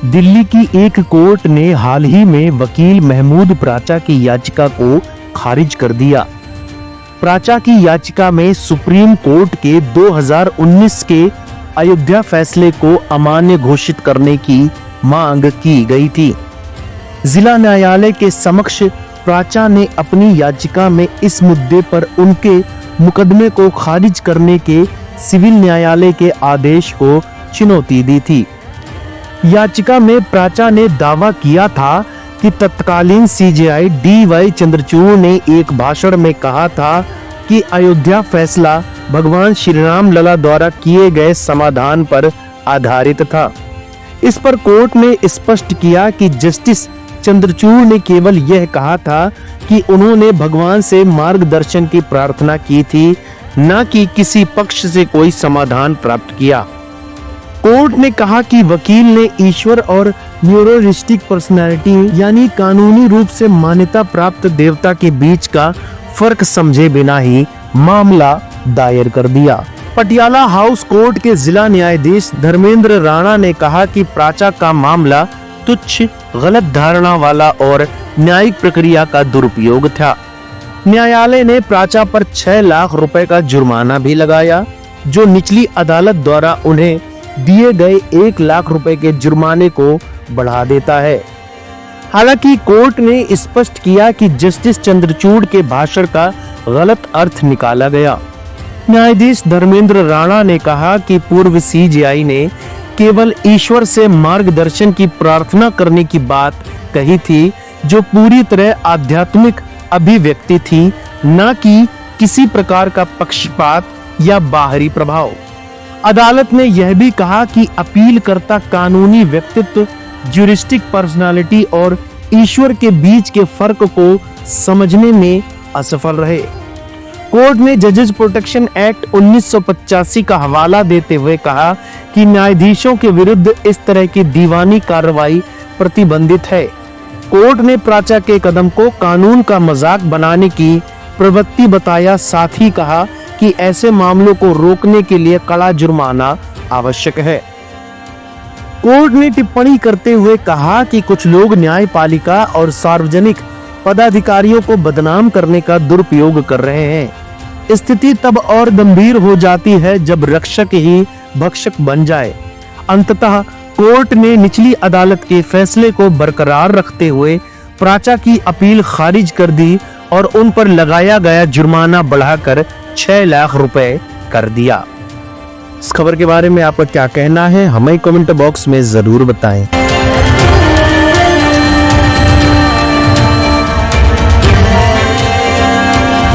दिल्ली की एक कोर्ट ने हाल ही में वकील महमूद प्राचा की याचिका को खारिज कर दिया। प्राचा की याचिका में सुप्रीम कोर्ट के 2019 के अयोध्या फैसले को अमान्य घोषित करने की मांग की गई थी। जिला न्यायालय के समक्ष प्राचा ने अपनी याचिका में इस मुद्दे पर उनके मुकदमे को खारिज करने के सिविल न्यायालय के आदेश को चुनौती दी थी। याचिका में प्राचा ने दावा किया था कि तत्कालीन सीजेआई डी.वाई. चंद्रचूड़ ने एक भाषण में कहा था कि अयोध्या फैसला भगवान श्री राम लला द्वारा किए गए समाधान पर आधारित था। इस पर कोर्ट ने स्पष्ट किया कि जस्टिस चंद्रचूड़ ने केवल यह कहा था कि उन्होंने भगवान से मार्गदर्शन की प्रार्थना की थी, न कि किसी पक्ष से कोई समाधान प्राप्त किया। कोर्ट ने कहा कि वकील ने ईश्वर और न्यूरोलिस्टिक पर्सनालिटी यानी कानूनी रूप से मान्यता प्राप्त देवता के बीच का फर्क समझे बिना ही मामला दायर कर दिया। पटियाला हाउस कोर्ट के जिला न्यायाधीश धर्मेंद्र राणा ने कहा कि प्राचा का मामला तुच्छ, गलत धारणा वाला और न्यायिक प्रक्रिया का दुरुपयोग था। न्यायालय ने प्राचा पर 6 लाख रुपए का जुर्माना भी लगाया, जो निचली अदालत द्वारा उन्हें दिए गए 1 लाख रुपए के जुर्माने को बढ़ा देता है। हालांकि कोर्ट ने स्पष्ट किया कि जस्टिस चंद्रचूड़ के भाषण का गलत अर्थ निकाला गया। न्यायाधीश धर्मेंद्र राणा ने कहा कि पूर्व सीजेआई ने केवल ईश्वर से मार्गदर्शन की प्रार्थना करने की बात कही थी, जो पूरी तरह आध्यात्मिक अभिव्यक्ति थी, न कि किसी प्रकार का पक्षपात या बाहरी प्रभाव। अदालत ने यह भी कहा कि अपीलकर्ता कानूनी व्यक्तित्व, ज्यूरिस्टिक पर्सनालिटी और ईश्वर के बीच के फर्क को समझने में असफल रहे। कोर्ट ने जजेस प्रोटेक्शन एक्ट 1985 का हवाला देते हुए कहा कि न्यायाधीशों के विरुद्ध इस तरह की दीवानी कार्रवाई प्रतिबंधित है। कोर्ट ने प्राचा के कदम को कानून का मजाक बनाने की प्रवृत्ति बताया, साथ ही कहा कि ऐसे मामलों को रोकने के लिए कड़ा जुर्माना आवश्यक है। कोर्ट ने टिप्पणी करते हुए कहा कि कुछ लोग न्यायपालिका और सार्वजनिक पदाधिकारियों को बदनाम करने का दुरुपयोग कर रहे हैं। स्थिति तब और गंभीर हो जाती है जब रक्षक ही भक्षक बन जाए। अंततः कोर्ट ने निचली अदालत के फैसले को बरकरार रखते हुए प्राचा की अपील खारिज कर दी और उन पर लगाया गया जुर्माना बढ़ाकर 6 लाख रुपए कर दिया। इस खबर के बारे में आपका क्या कहना है, हमें कमेंट बॉक्स में जरूर बताएं।